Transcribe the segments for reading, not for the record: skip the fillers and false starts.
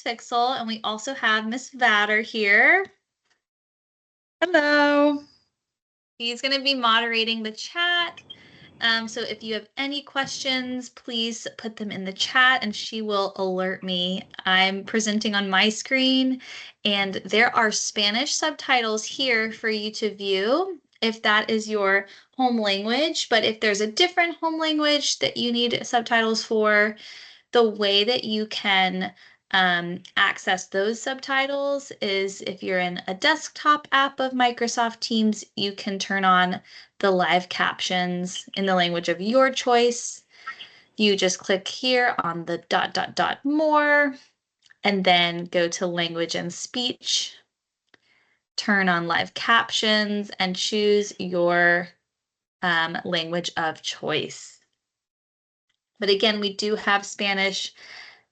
Fixel, and we also have Miss Vatter here. Hello. He's going to be moderating the chat. So if you have any questions, please put them in the chat and she will alert me. I'm presenting on my screen and there are Spanish subtitles here for you to view if that is your home language. But if there's a different home language that you need subtitles for, the way that you can access those subtitles is if you're in a desktop app of Microsoft Teams, you can turn on the live captions in the language of your choice. You just click here on the ... more, and then go to language and speech, turn on live captions, and choose your language of choice. But again, we do have Spanish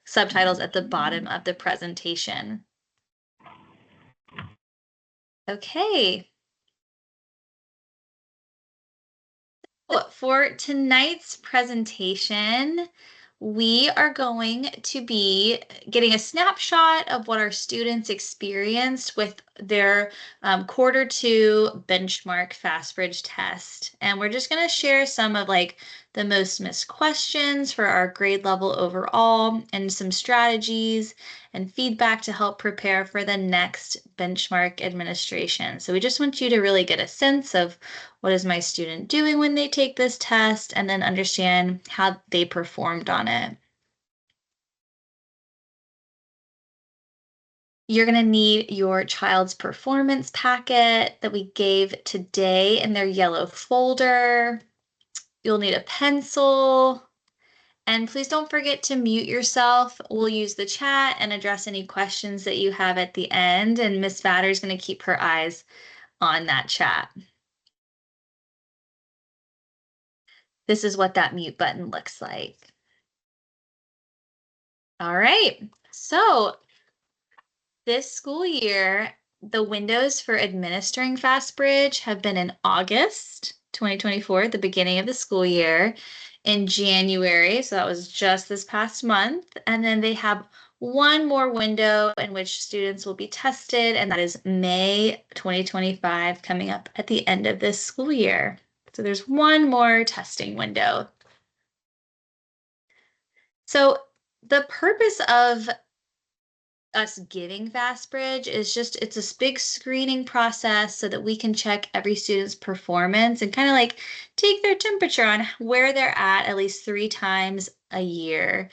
subtitles at the bottom of the presentation. Okay. For tonight's presentation, we are going to be getting a snapshot of what our students experienced with their Q2 benchmark FastBridge test. And we're just going to share some of the most missed questions for our grade level overall and some strategies and feedback to help prepare for the next benchmark administration. So we just want you to really get a sense of what is my student doing when they take this test, and then understand how they performed on it. You're going to need your child's performance packet that we gave today in their yellow folder. You'll need a pencil. And please don't forget to mute yourself. We'll use the chat and address any questions that you have at the end. And Miss Vatter is going to keep her eyes on that chat. This is what that mute button looks like. All right, so this school year, the windows for administering FastBridge have been in August 2024, the beginning of the school year, in January, so that was just this past month, and then they have one more window in which students will be tested, and that is May 2025, coming up at the end of this school year. So there's one more testing window. So the purpose of us giving FastBridge is just, it's a big screening process so that we can check every student's performance and kind of take their temperature on where they're at least 3 times a year.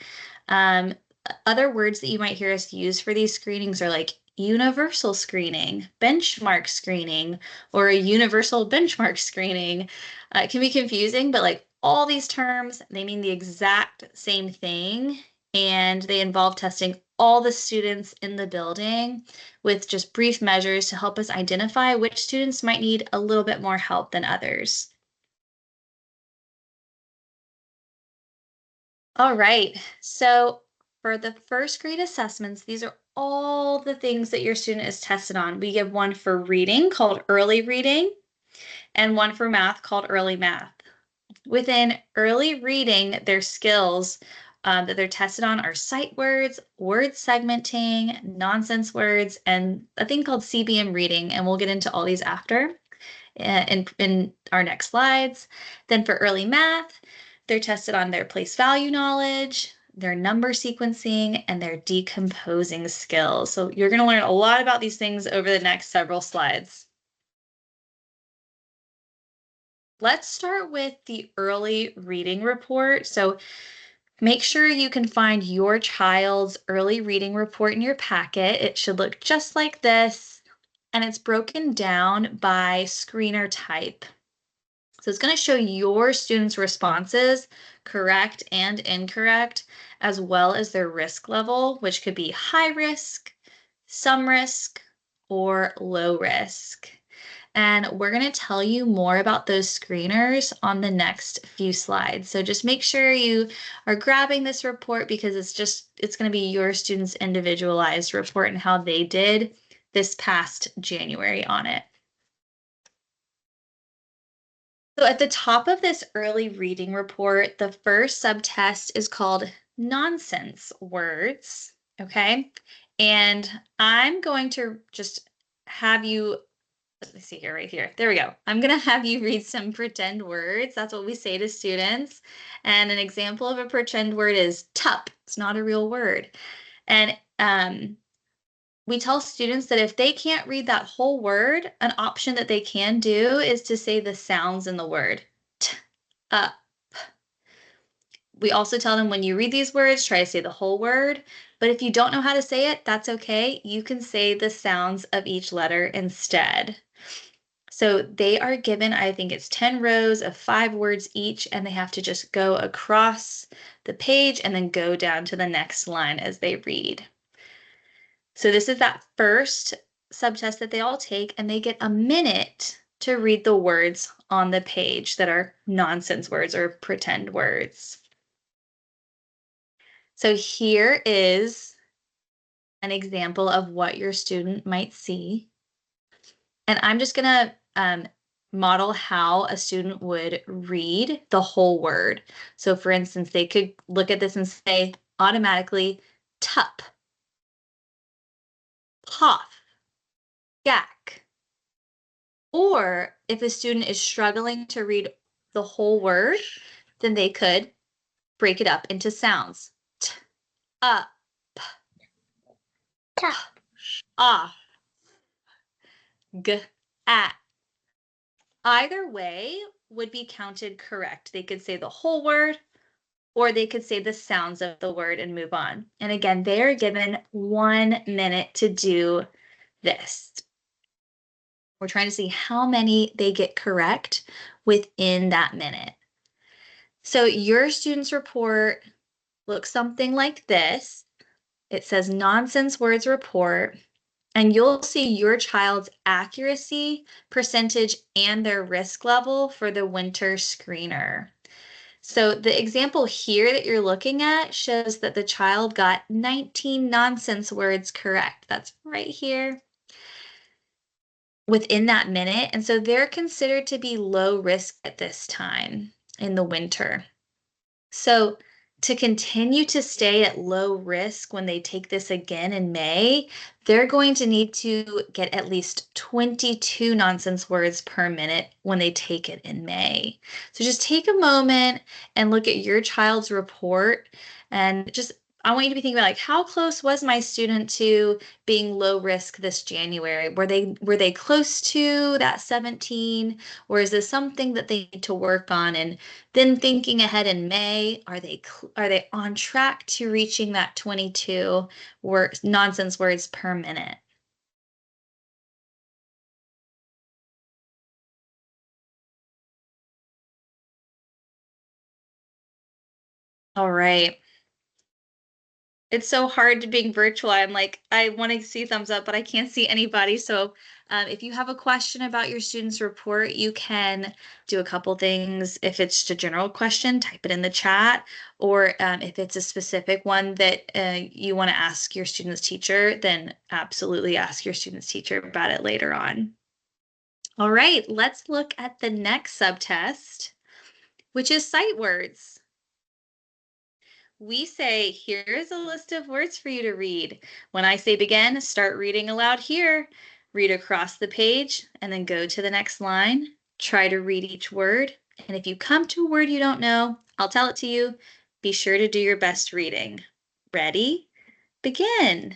Other words that you might hear us use for these screenings are universal screening, benchmark screening, or a universal benchmark screening. It can be confusing, but all these terms, they mean the exact same thing, and they involve testing all the students in the building with just brief measures to help us identify which students might need a little bit more help than others. All right, so for the first grade assessments, these are all the things that your student is tested on. We give one for reading called early reading and one for math called early math. Within early reading, their skills that they're tested on are sight words, word segmenting, nonsense words, and a thing called CBM reading, and we'll get into all these after in our next slides. Then for early math, they're tested on their place value knowledge, their number sequencing, and their decomposing skills. So you're going to learn a lot about these things over the next several slides. Let's start with the early reading report. So make sure you can find your child's early reading report in your packet. It should look just like this, and it's broken down by screener type. So it's going to show your students' responses, correct and incorrect, as well as their risk level, which could be high risk, some risk, or low risk. And we're going to tell you more about those screeners on the next few slides. So just make sure you are grabbing this report because it's going to be your student's individualized report and how they did this past January on it. So at the top of this early reading report, the first subtest is called nonsense words, okay? And I'm going to just have you, let me see here, right here. There we go. I'm going to have you read some pretend words. That's what we say to students. And an example of a pretend word is tup. It's not a real word. And we tell students that if they can't read that whole word, an option that they can do is to say the sounds in the word. T, up. We also tell them when you read these words, try to say the whole word. But if you don't know how to say it, that's okay. You can say the sounds of each letter instead. So they are given, I think it's 10 rows of 5 words each, and they have to just go across the page and then go down to the next line as they read. So this is that first subtest that they all take, and they get a minute to read the words on the page that are nonsense words or pretend words. So here is an example of what your student might see. And I'm just going to model how a student would read the whole word. So for instance, they could look at this and say automatically, tup, poff, gack. Or if a student is struggling to read the whole word, then they could break it up into sounds. T, up, Ta. off, g, at. Either way would be counted correct. They could say the whole word, or they could say the sounds of the word and move on. And again, they are given 1 minute to do this. We're trying to see how many they get correct within that minute. So your student's report looks something like this. It says nonsense words report, and you'll see your child's accuracy, percentage, and their risk level for the winter screener. So the example here that you're looking at shows that the child got 19 nonsense words correct. That's right here within that minute. And so they're considered to be low risk at this time in the winter. So to continue to stay at low risk when they take this again in May, they're going to need to get at least 22 nonsense words per minute when they take it in May. So just take a moment and look at your child's report and just I want you to be thinking about like how close was my student to being low risk this January? Were they close to that 17, or is this something that they need to work on? And then thinking ahead in May, are they on track to reaching that 22 nonsense words per minute? All right. It's so hard to being virtual. I'm like, I want to see thumbs up, but I can't see anybody. So if you have a question about your student's report, you can do a couple things. If it's just a general question, type it in the chat. Or if it's a specific one that you want to ask your student's teacher, then absolutely ask your student's teacher about it later on. All right, let's look at the next subtest, which is sight words. We say, here's a list of words for you to read. When I say begin, start reading aloud here. Read across the page and then go to the next line. Try to read each word. And if you come to a word you don't know, I'll tell it to you. Be sure to do your best reading. Ready? Begin.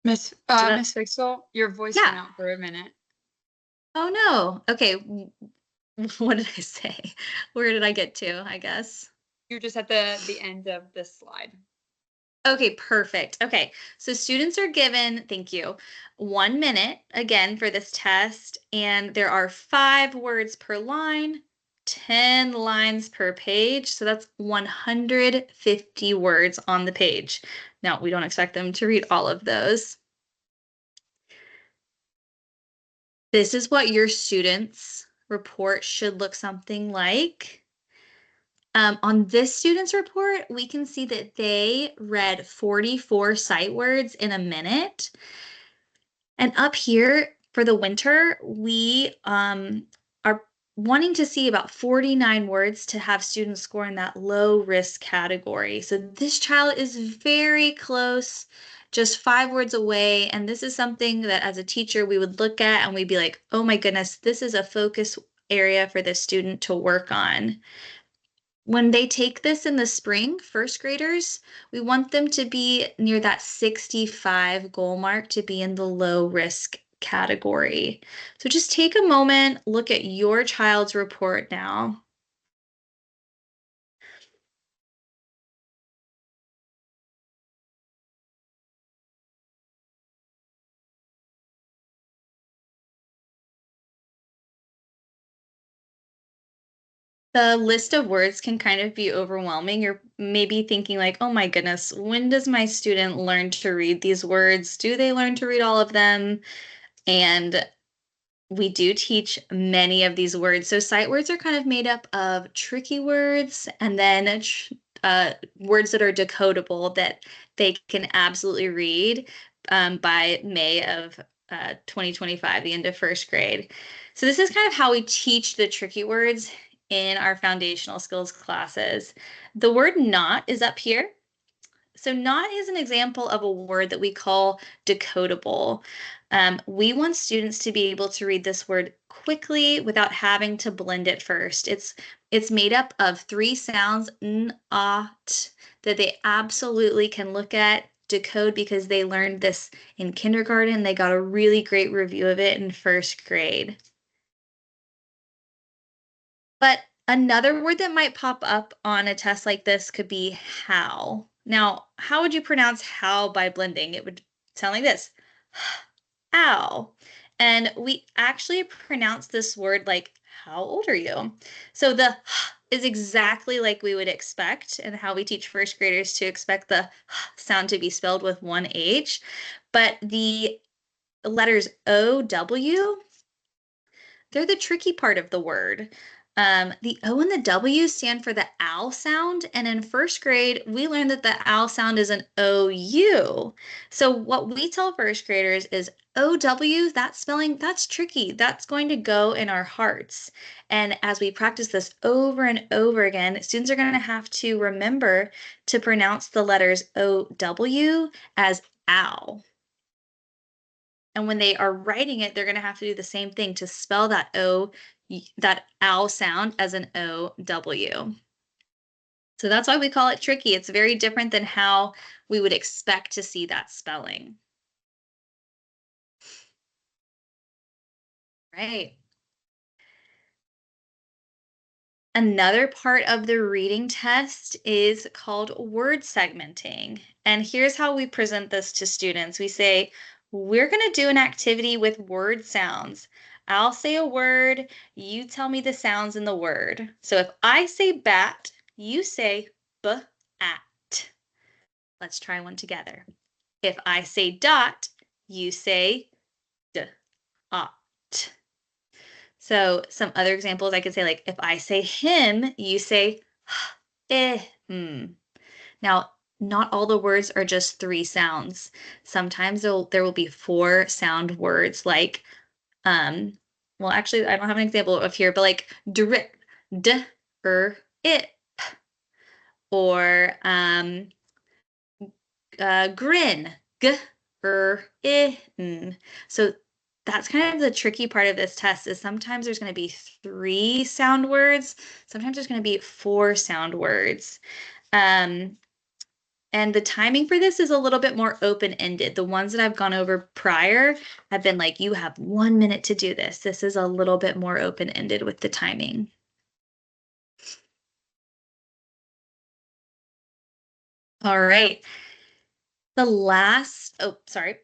Miss Fixel, your voice Yeah. went out for a minute. Oh no. Okay. What did I say? Where did I get to, I guess? You're just at the end of this slide. Okay, perfect. Okay, so students are given, thank you, 1 minute again for this test, and there are 5 words per line, 10 lines per page, so that's 150 words on the page. Now, we don't expect them to read all of those. This is what your students' report should look something like. On this student's report, we can see that they read 44 sight words in a minute. And up here for the winter, we wanting to see about 49 words to have students score in that low risk category. So this child is very close, just 5 words away. And this is something that as a teacher, we would look at and we'd be like, oh my goodness, this is a focus area for the student to work on. When they take this in the spring, first graders, we want them to be near that 65 goal mark to be in the low risk category. So just take a moment, look at your child's report now. The list of words can kind of be overwhelming. You're maybe thinking like, oh my goodness, when does my student learn to read these words? Do they learn to read all of them? And we do teach many of these words. So sight words are kind of made up of tricky words and then words that are decodable that they can absolutely read by May of 2025, the end of first grade. So this is kind of how we teach the tricky words in our foundational skills classes. The word not is up here. So not is an example of a word that we call decodable. We want students to be able to read this word quickly without having to blend it first. It's made up of 3 sounds, n, ah, t, that they absolutely can look at, decode because they learned this in kindergarten. They got a really great review of it in first grade. But another word that might pop up on a test like this could be how. Now, how would you pronounce how by blending? It would sound like this. Ow. And we actually pronounce this word like, how old are you? So the is exactly like we would expect and how we teach first graders to expect the sound to be spelled with one H. But the letters O-W, they're the tricky part of the word. The O and the W stand for the ow sound, and in first grade, we learned that the ow sound is an OU. So what we tell first graders is OW, that spelling, that's tricky. That's going to go in our hearts. And as we practice this over and over again, students are going to have to remember to pronounce the letters OW as ow. And when they are writing it, they're going to have to do the same thing to spell that that ow sound as an OW. So that's why we call it tricky. It's very different than how we would expect to see that spelling. Right. Another part of the reading test is called word segmenting. And here's how we present this to students. We say, we're going to do an activity with word sounds. I'll say a word, you tell me the sounds in the word. So if I say bat, you say b-at. Let's try one together. If I say dot, you say d-ot. So some other examples I could say like if I say him, you say him. Now, not all the words are just 3 sounds. Sometimes there will be 4 sound words like well actually I don't have an example of here, but like drip, d, it, or grin, g, in. So that's kind of the tricky part of this test is sometimes there's going to be 3 sound words. Sometimes there's going to be 4 sound words. And the timing for this is a little bit more open-ended. The ones that I've gone over prior have been like, you have 1 minute to do this. This is a little bit more open-ended with the timing. All right. Sorry.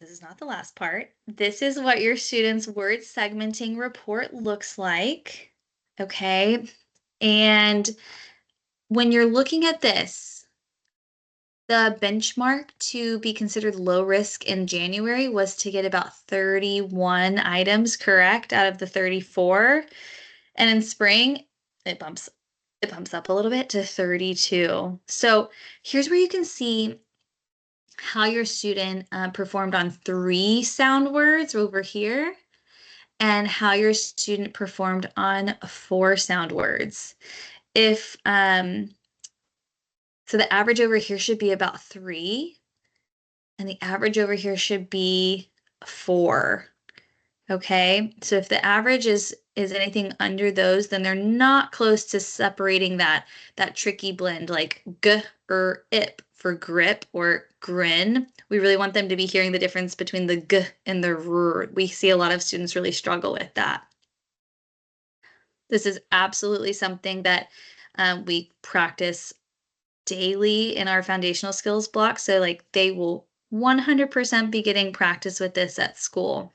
This is not the last part. This is what your students' word segmenting report looks like. Okay. And when you're looking at this, the benchmark to be considered low risk in January was to get about 31 items correct out of the 34. And in spring, it bumps up a little bit to 32. So here's where you can see how your student performed on 3 sound words over here and how your student performed on 4 sound words. If so the average over here should be about 3, and the average over here should be 4. Okay, so if the average is anything under those, then they're not close to separating that tricky blend like g or ip for grip or grin. We really want them to be hearing the difference between the g and the r. We see a lot of students really struggle with that. This is absolutely something that we practice daily in our foundational skills block. So like they will 100% be getting practice with this at school.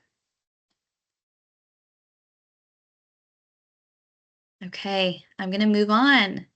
Okay, I'm going to move on.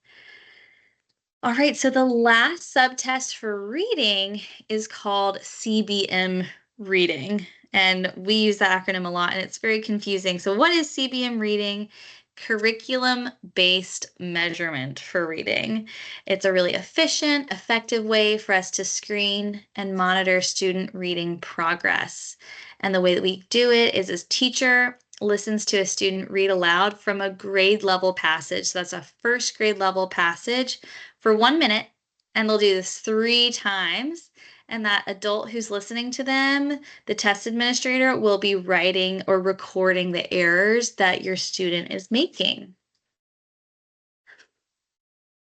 All right, so the last subtest for reading is called CBM reading. And we use that acronym a lot, and it's very confusing. So what is CBM reading? Curriculum-based measurement for reading. It's a really efficient, effective way for us to screen and monitor student reading progress. And the way that we do it is as teacher listens to a student read aloud from a grade level passage. So that's a first grade level passage for 1 minute, and they'll do this 3 times. And that adult who's listening to them, the test administrator, will be writing or recording the errors that your student is making.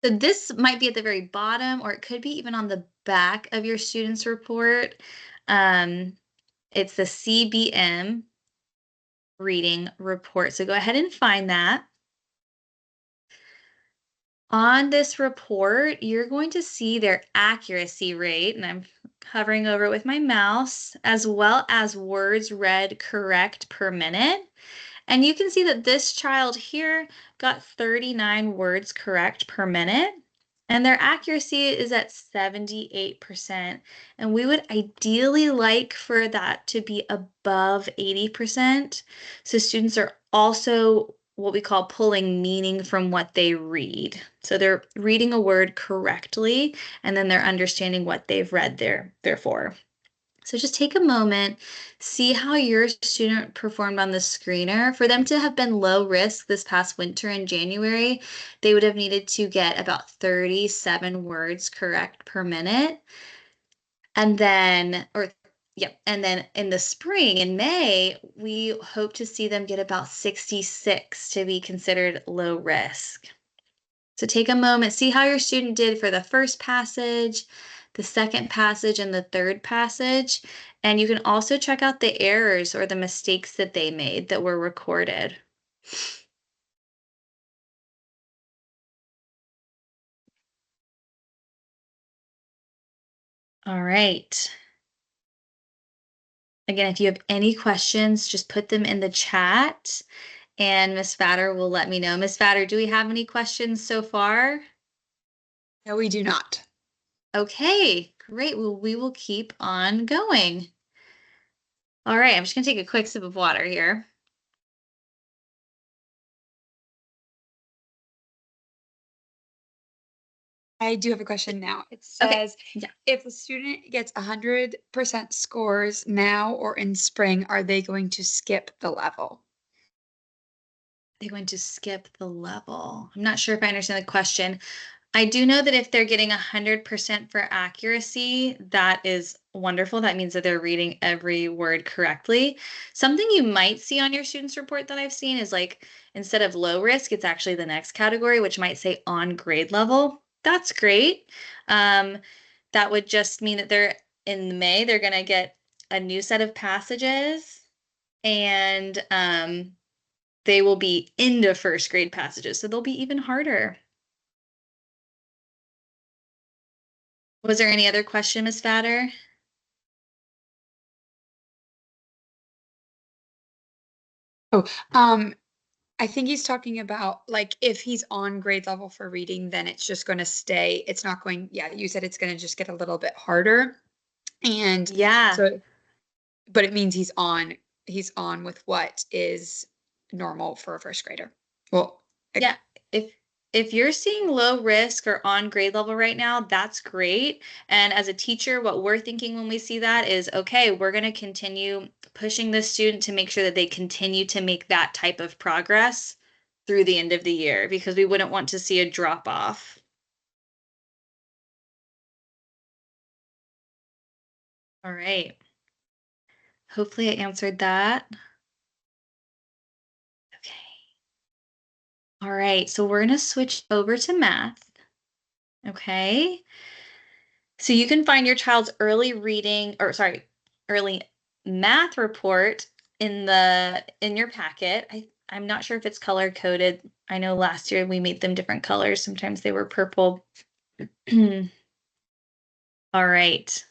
So this might be at the very bottom, or it could be even on the back of your student's report. It's the CBM reading report. So go ahead and find that. On this report, you're going to see their accuracy rate, and I'm hovering over it with my mouse, as well as words read correct per minute. And you can see that this child here got 39 words correct per minute, and their accuracy is at 78%. And we would ideally like for that to be above 80%. So students are also what we call pulling meaning from what they read. So they're reading a word correctly, and then they're understanding what they've read therefore. So just take a moment, see how your student performed on the screener. For them to have been low risk this past winter in January, they would have needed to get about 37 words correct per minute. And then, and then in the spring, in May, we hope to see them get about 66 to be considered low risk. So take a moment, see how your student did for the first passage, the second passage, and the third passage. And you can also check out the errors or the mistakes that they made that were recorded. All right. Again, if you have any questions, just put them in the chat and Miss Vatter will let me know. Miss Vatter, do we have any questions so far? No, we do not. Okay, great. Well, we will keep on going. All right, I'm just going to take a quick sip of water here. I do have a question now. It says, yeah. If a student gets 100% scores now or in spring, are they going to skip the level? They're going to skip the level. I'm not sure if I understand the question. I do know that if they're getting 100% for accuracy, that is wonderful. That means that they're reading every word correctly. Something you might see on your student's report that I've seen is like, instead of low risk, it's actually the next category, which might say on grade level. That's great. That would just mean that they're in May, they're going to get a new set of passages, and they will be into first grade passages, so they'll be even harder. Was there any other question, Ms. Vatter? Oh, I think he's talking about like if he's on grade level for reading, then it's just going to stay. It's not going, yeah, you said it's going to just get a little bit harder. And Yeah. so, but it means he's on with what is normal for a first grader. Well, Yeah. If if you're seeing low risk or on grade level right now, that's great. And as a teacher, what we're thinking when we see that is, okay, we're going to continue pushing this student to make sure that they continue to make that type of progress through the end of the year, because we wouldn't want to see a drop off. All right. Hopefully I answered that. Okay. All right. So we're going to switch over to math. Okay. So you can find your child's early reading, or sorry, early math report in your packet. I'm not sure if it's color coded. I know last year we made them different colors. Sometimes they were purple. All right.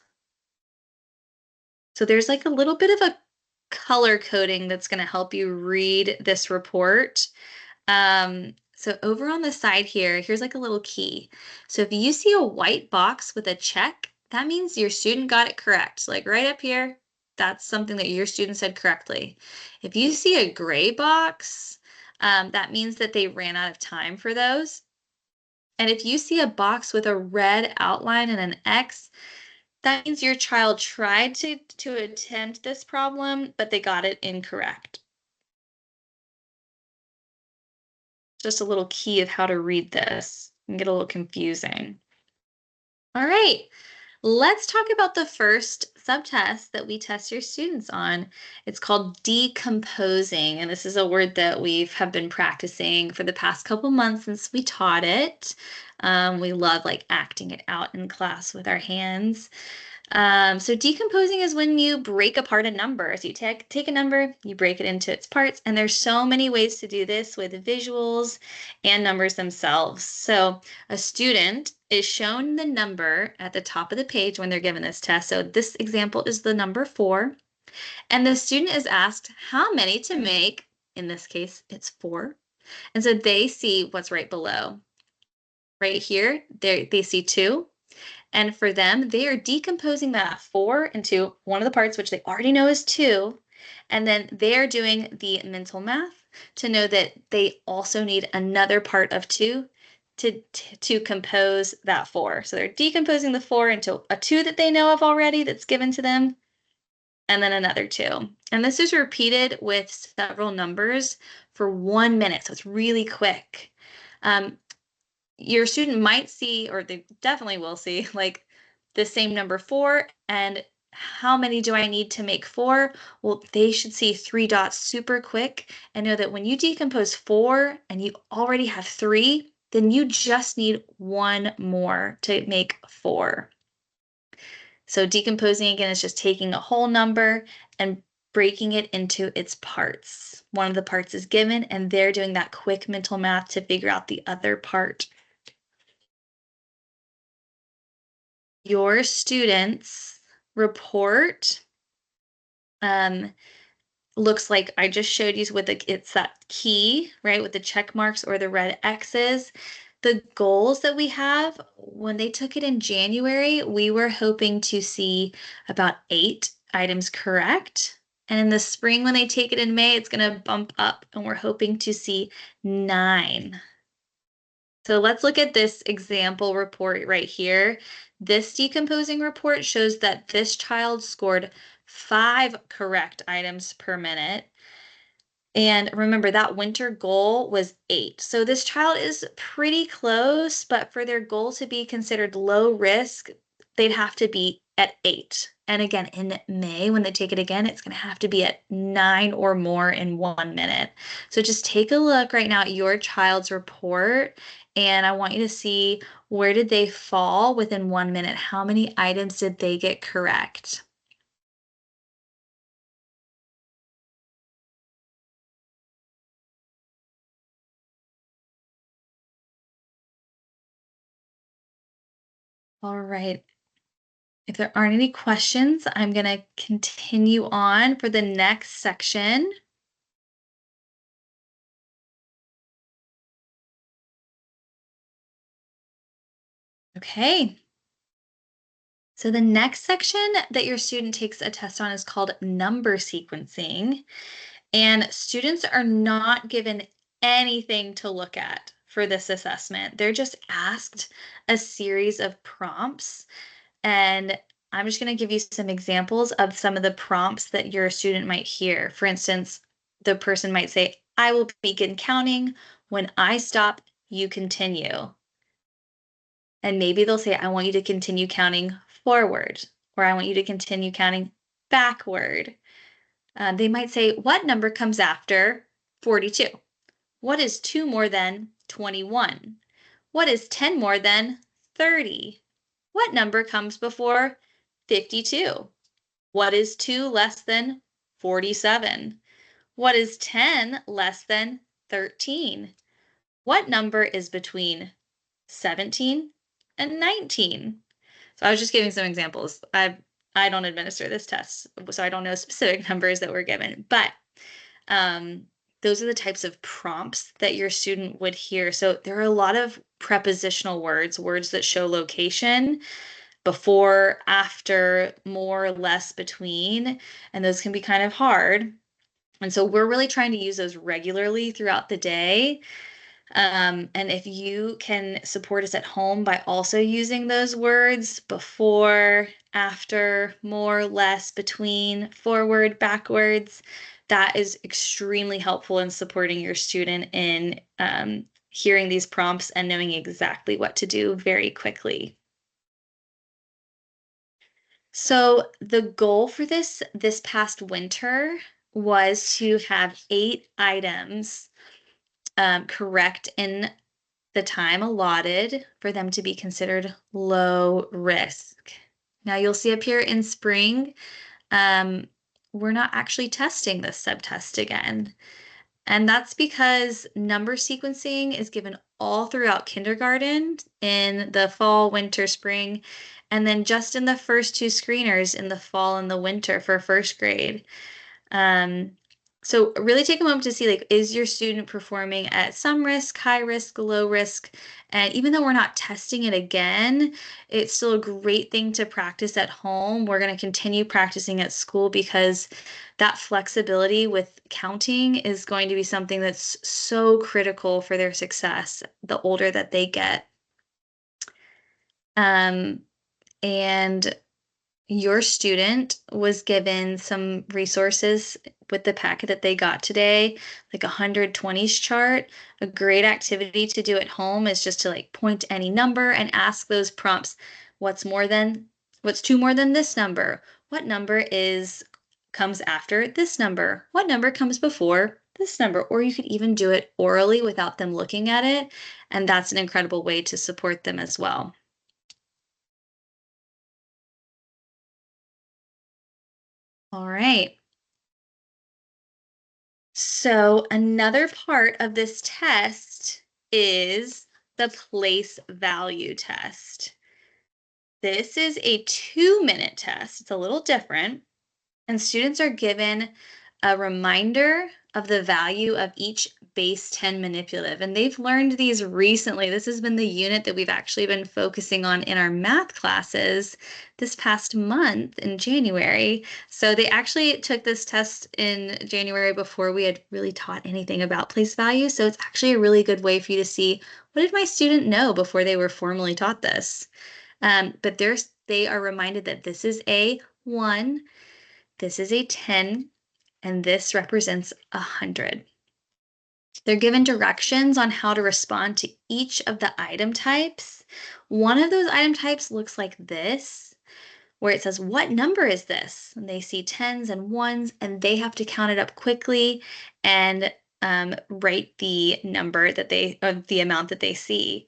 So there's like a little bit of a color coding that's going to help you read this report. So over on the side here, here's like a little key. So if you see a white box with a check, that means your student got it correct. Like right up here, that's something that your student said correctly. If you see a gray box, that means that they ran out of time for those. And if you see a box with a red outline and an X, that means your child tried to attempt this problem, but they got it incorrect. Just a little key of how to read this. It can get a little confusing. All right, let's talk about the first subtest that we test your students on. It's called decomposing, and this is a word that have been practicing for the past couple months since we taught it. We love like acting it out in class with our hands. So decomposing is when you break apart a number. So you take a number, you break it into its parts, and there's so many ways to do this with visuals and numbers themselves. So a student is shown the number at the top of the page when they're given this test. So this example is the number 4, and the student is asked how many to make. In this case, it's 4. And so they see what's right below. Right here, they see 2. And for them, they are decomposing that 4 into one of the parts, which they already know is 2. And then they're doing the mental math to know that they also need another part of 2 to compose that 4. So they're decomposing the 4 into a 2 that they know of already that's given to them, and then another 2. And this is repeated with several numbers for 1 minute. So it's really quick. Your student might see, or they definitely will see, like the same number 4, and how many do I need to make 4? Well, they should see 3 dots super quick and know that when you decompose 4 and you already have 3, then you just need 1 more to make 4. So decomposing again is just taking a whole number and breaking it into its parts. One of the parts is given, and they're doing that quick mental math to figure out the other part. Your students' report looks like I just showed you with it's that key, right, with the check marks or the red X's. The goals that we have, when they took it in January, we were hoping to see about 8 items correct. And in the spring, when they take it in May, it's going to bump up, and we're hoping to see 9. So let's look at this example report right here. This decomposing report shows that this child scored 5 correct items per minute. And remember, that winter goal was 8. So this child is pretty close, but for their goal to be considered low risk, they'd have to be at 8. And again, in May, when they take it again, it's going to have to be at 9 or more in 1 minute. So just take a look right now at your child's report, and I want you to see, where did they fall within 1 minute? How many items did they get correct? All right. If there aren't any questions, I'm going to continue on for the next section. Okay. So the next section that your student takes a test on is called number sequencing. And students are not given anything to look at for this assessment. They're just asked a series of prompts, and I'm just going to give you some examples of some of the prompts that your student might hear. For instance, the person might say, I will begin counting. When I stop, you continue. And maybe they'll say, I want you to continue counting forward, or I want you to continue counting backward. They might say, what number comes after 42? What is 2 more than 21? What is 10 more than 30? What number comes before 52? What is 2 less than 47? What is 10 less than 13? What number is between 17 and 19? So I was just giving some examples. I don't administer this test, so I don't know specific numbers that were given, but those are the types of prompts that your student would hear. So there are a lot of prepositional words, words that show location, before, after, more, less, between, and those can be kind of hard. And so we're really trying to use those regularly throughout the day. And if you can support us at home by also using those words before, after, more, less, between, forward, backwards, that is extremely helpful in supporting your student in hearing these prompts and knowing exactly what to do very quickly. So the goal for this past winter was to have 8 items correct in the time allotted for them to be considered low risk. Now you'll see up here in spring, we're not actually testing this subtest again. And that's because number sequencing is given all throughout kindergarten in the fall, winter, spring, and then just in the first 2 screeners in the fall and the winter for first grade. So really take a moment to see, like, is your student performing at some risk, high risk, low risk? And even though we're not testing it again, it's still a great thing to practice at home. We're going to continue practicing at school because that flexibility with counting is going to be something that's so critical for their success the older that they get. And your student was given some resources with the packet that they got today, like a 120s chart. A great activity to do at home is just to like point to any number and ask those prompts, what's 2 more than this number? What number comes after this number? What number comes before this number? Or you could even do it orally without them looking at it, and that's an incredible way to support them as well. All right. So another part of this test is the place value test. This is a 2-minute test. It's a little different. And students are given a reminder of the value of each base 10 manipulative. And they've learned these recently. This has been the unit that we've actually been focusing on in our math classes this past month in January. So they actually took this test in January before we had really taught anything about place value. So it's actually a really good way for you to see, what did my student know before they were formally taught this? But they are reminded that this is a 1, this is a 10, and this represents 100. They're given directions on how to respond to each of the item types. One of those item types looks like this, where it says, what number is this? And they see 10s and 1s, and they have to count it up quickly and write the number that the amount that they see.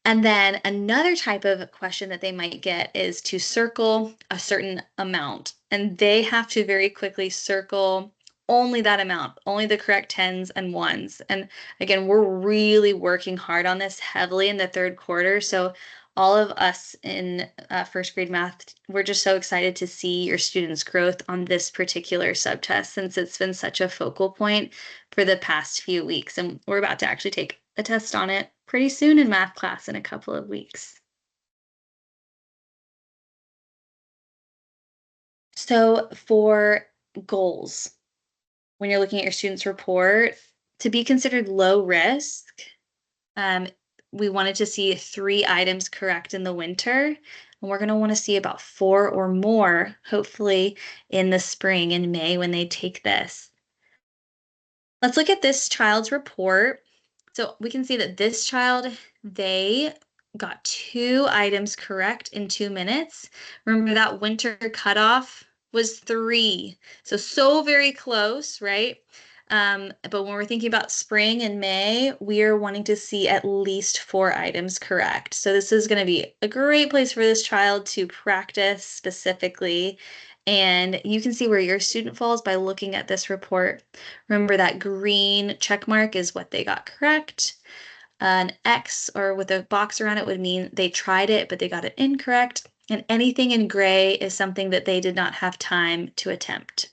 And then another type of question that they might get is to circle a certain amount. And they have to very quickly circle only that amount, only the correct 10s and 1s. And again, we're really working hard on this heavily in the 3rd quarter. So all of us in first grade math, we're just so excited to see your students' growth on this particular subtest, since it's been such a focal point for the past few weeks. And we're about to actually take a test on it pretty soon in math class in a couple of weeks. So for goals, when you're looking at your student's report, to be considered low risk, we wanted to see 3 items correct in the winter, and we're going to want to see about 4 or more, hopefully, in the spring in May when they take this. Let's look at this child's report. So we can see that this child, they got 2 items correct in 2 minutes. Remember that winter cutoff was 3. So very close, right? But when we're thinking about spring and May, we are wanting to see at least 4 items correct. So this is going to be a great place for this child to practice specifically. And you can see where your student falls by looking at this report. Remember that green check mark is what they got correct. An X or with a box around it would mean they tried it, but they got it incorrect. And anything in gray is something that they did not have time to attempt.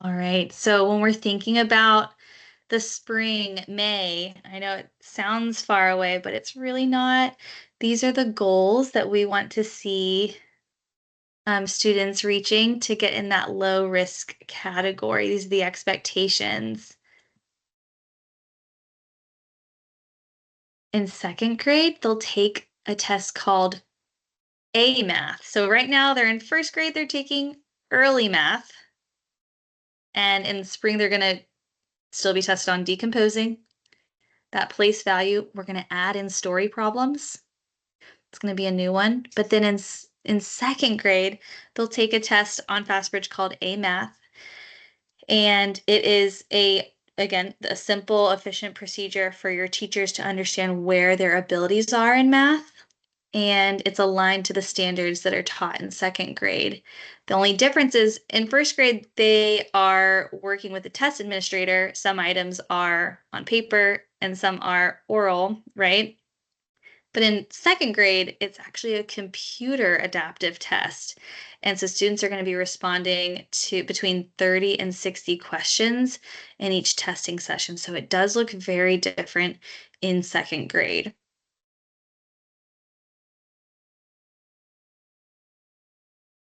All right, so when we're thinking about the spring, May, I know it sounds far away, but it's really not. These are the goals that we want to see students reaching to get in that low risk category. These are the expectations. In second grade, they'll take a test called A math. So right now they're in first grade, they're taking early math. And in spring, they're going to still be tested on decomposing. That place value, we're going to add in story problems. It's going to be a new one. But then in second grade, they'll take a test on FastBridge called A math. And it is again, a simple, efficient procedure for your teachers to understand where their abilities are in math. And it's aligned to the standards that are taught in second grade. The only difference is in first grade, they are working with the test administrator. Some items are on paper and some are oral, right? But in second grade, it's actually a computer adaptive test. And so students are going to be responding to between 30 and 60 questions in each testing session. So it does look very different in second grade.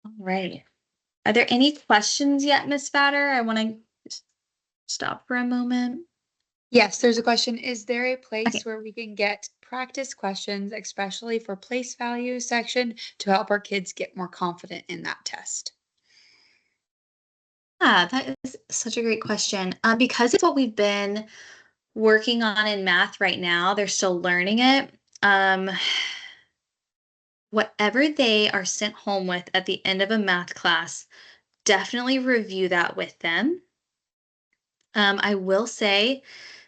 All right. Are there any questions yet, Miss Batter? I want to stop for a moment. Yes, there's a question. Is there a place Okay. where we can get practice questions, especially for place value section, to help our kids get more confident in that test? Yeah, that is such a great question. Because it's what we've been working on in math right now, they're still learning it. Whatever they are sent home with at the end of a math class, definitely review that with them. I will say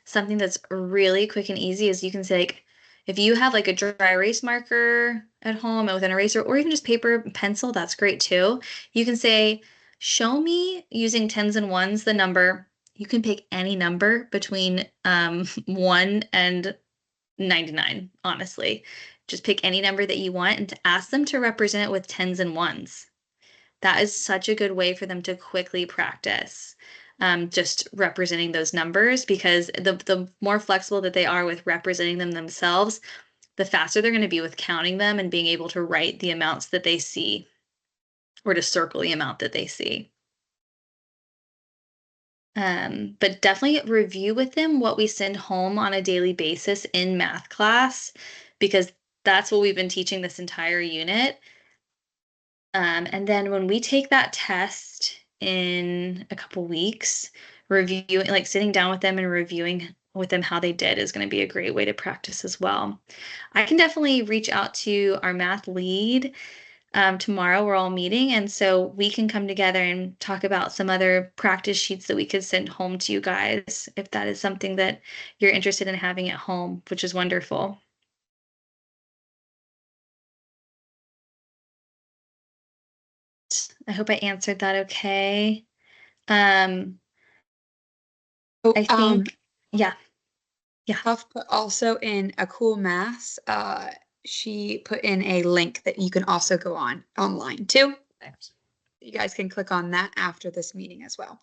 something that's really quick and easy is you can say, like, if you have like a dry erase marker at home with an eraser or even just paper and pencil, that's great too. You can say, show me using tens and ones the number. You can pick any number between 1 and 99, honestly. Just pick any number that you want and to ask them to represent it with tens and ones. That is such a good way for them to quickly practice just representing those numbers because the more flexible that they are with representing them themselves, the faster they're going to be with counting them and being able to write the amounts that they see or to circle the amount that they see. But definitely review with them what we send home on a daily basis in math class because that's what we've been teaching this entire unit. And then when we take that test in a couple weeks, reviewing, like sitting down with them and reviewing with them how they did is going to be a great way to practice as well. I can definitely reach out to our math lead. Tomorrow we're all meeting, and so we can come together and talk about some other practice sheets that we could send home to you guys if that is something that you're interested in having at home, which is wonderful. I hope I answered that okay. Um, Oh, I think, yeah, yeah. Huff put also in a cool math. She put in a link that you can also go on online too. You guys can click on that after this meeting as well.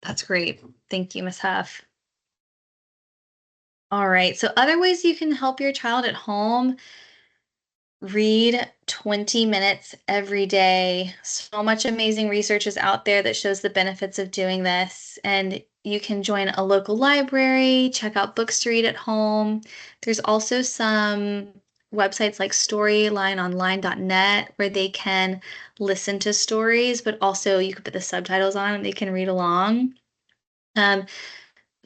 That's great. Thank you, Ms. Huff. All right. So other ways you can help your child at home, read 20 minutes every day. So much amazing research is out there that shows the benefits of doing this. And you can join a local library, check out books to read at home. There's also some websites like storylineonline.net where they can listen to stories, but also you can put the subtitles on and they can read along. Um,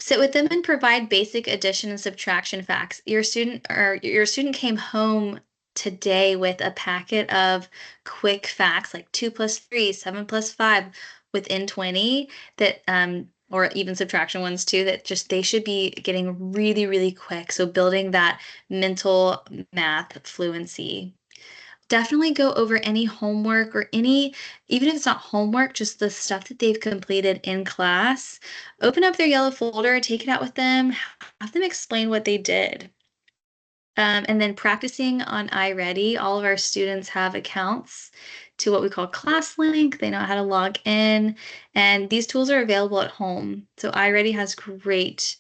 Sit with them and provide basic addition and subtraction facts. Your student came home today with a packet of quick facts like 2 plus 3, 7 plus 5 within 20 that or even subtraction ones too that just they should be getting really, really quick. So building that mental math fluency. Definitely go over any homework or even if it's not homework, just the stuff that they've completed in class. Open up their yellow folder, take it out with them, have them explain what they did. And then practicing on iReady, all of our students have accounts to what we call ClassLink. They know how to log in, and these tools are available at home. So iReady has great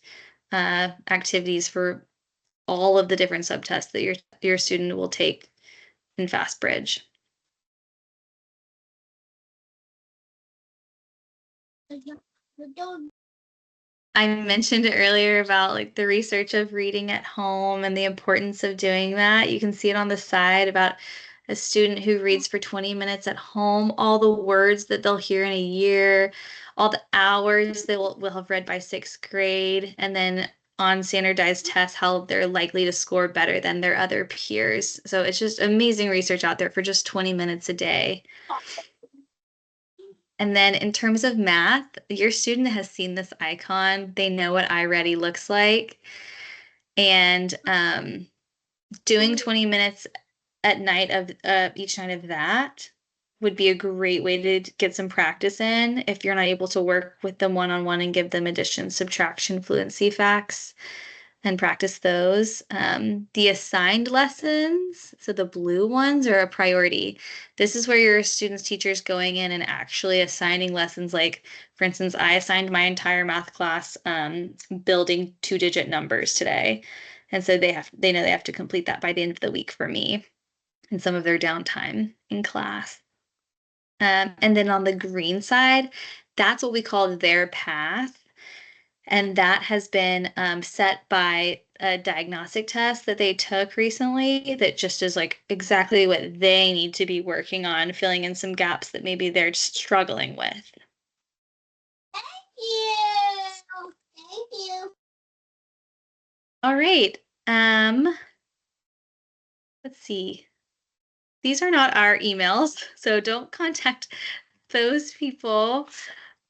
activities for all of the different subtests that your student will take in FastBridge. I mentioned earlier about like the research of reading at home and the importance of doing that. You can see it on the side about a student who reads for 20 minutes at home, all the words that they'll hear in a year, all the hours they will have read by sixth grade, and then on standardized tests, how they're likely to score better than their other peers. So it's just amazing research out there for just 20 minutes a day. And then in terms of math, your student has seen this icon. They know what iReady looks like. And doing 20 minutes at night of each night of that would be a great way to get some practice in if you're not able to work with them one-on-one and give them addition, subtraction, fluency facts and practice those. The assigned lessons, so the blue ones are a priority. This is where your students' teachers going in and actually assigning lessons. Like, for instance, I assigned my entire math class building two-digit numbers today. And so they know they have to complete that by the end of the week for me and some of their downtime in class. And then on the green side, that's what we call their path. And that has been set by a diagnostic test that they took recently that just is like exactly what they need to be working on, filling in some gaps that maybe they're struggling with. You. Thank you. All right. Let's see. These are not our emails, so don't contact those people.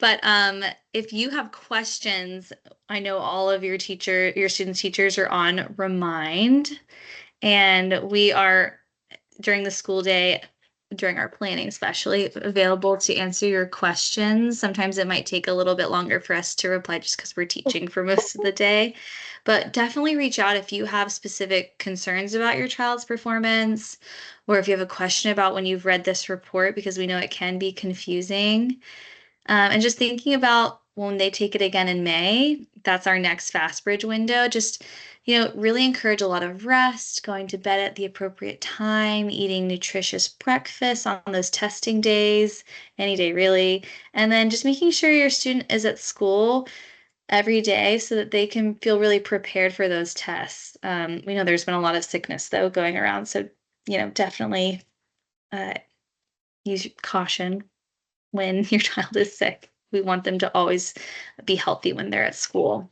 But if you have questions, I know all of your students' teachers are on Remind, and we are during the school day, during our planning especially, available to answer your questions. Sometimes it might take a little bit longer for us to reply just because we're teaching for most of the day. But definitely reach out if you have specific concerns about your child's performance, or if you have a question about when you've read this report, because we know it can be confusing. And just thinking about when they take it again in May, that's our next FastBridge window. Just, really encourage a lot of rest, going to bed at the appropriate time, eating nutritious breakfast on those testing days, any day really, and then just making sure your student is at school every day so that they can feel really prepared for those tests. We know there's been a lot of sickness though going around, so definitely uh, use caution when your child is sick. We want them to always be healthy when they're at school.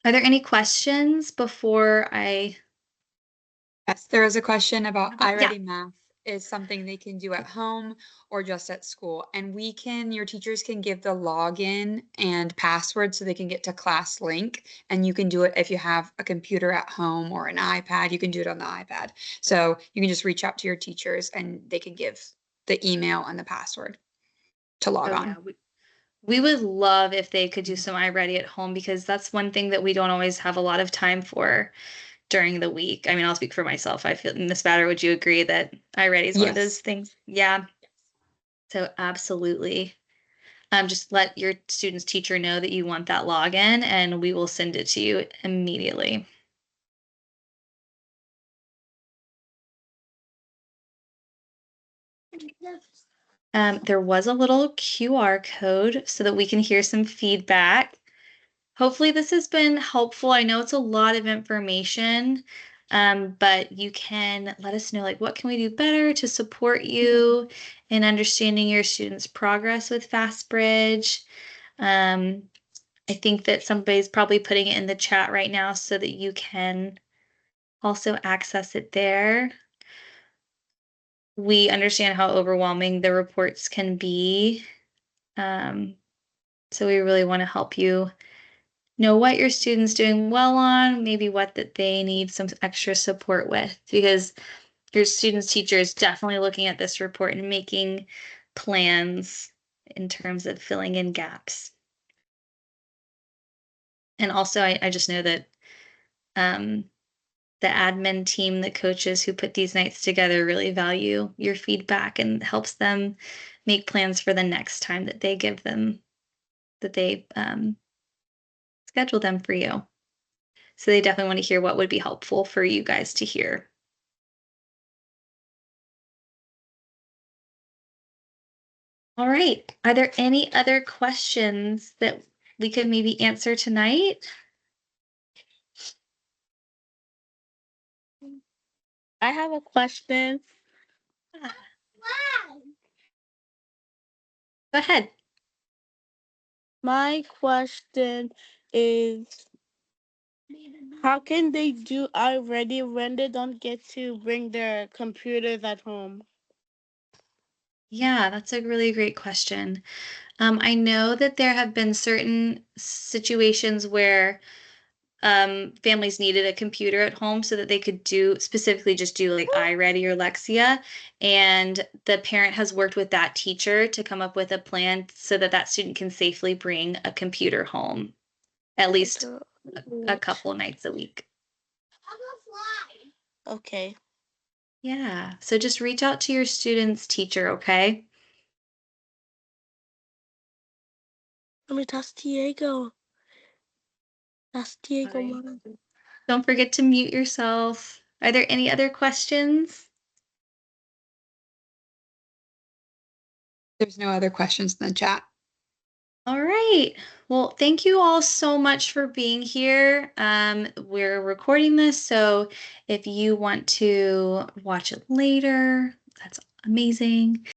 Are there any questions before I? Yes, there is a question about Yeah. iReady Math is something they can do at home or just at school. And your teachers can give the login and password so they can get to ClassLink. And you can do it if you have a computer at home or an iPad, you can do it on the iPad. So you can just reach out to your teachers and they can give the email and the password to log Oh on. yeah. We would love if they could do some iReady at home because that's one thing that we don't always have a lot of time for during the week. I mean, I'll speak for myself. I feel, Miss Batter, would you agree that iReady is one of those Yes. things? Yeah. So absolutely. just let your student's teacher know that you want that login, and we will send it to you immediately. There was a little QR code so that we can hear some feedback. Hopefully this has been helpful. I know it's a lot of information, but you can let us know, like, what can we do better to support you in understanding your students' progress with FastBridge. I think that somebody's probably putting it in the chat right now so that you can also access it there. We understand how overwhelming the reports can be. So we really want to help you know what your student's doing well on, maybe what that they need some extra support with, because your student's teacher is definitely looking at this report and making plans in terms of filling in gaps. And also, I just know that the admin team, the coaches who put these nights together really value your feedback and helps them make plans for the next time that they give them, that they schedule them for you. So they definitely want to hear what would be helpful for you guys to hear. All right. Are there any other questions that we could maybe answer tonight? I have a question. Go ahead. My question is, how can they do already when they don't get to bring their computers at home? Yeah, that's a really great question. I know that there have been certain situations where families needed a computer at home so that they could do specifically just do like iReady or Lexia. And the parent has worked with that teacher to come up with a plan so that that student can safely bring a computer home at least a couple nights a week. Okay. Yeah. So just reach out to your student's teacher, okay? Let me that's Diego. That's Diego, Hi. Mom. Don't forget to mute yourself. Are there any other questions? There's no other questions in the chat. All right. Well, thank you all so much for being here. We're recording this, so if you want to watch it later, that's amazing.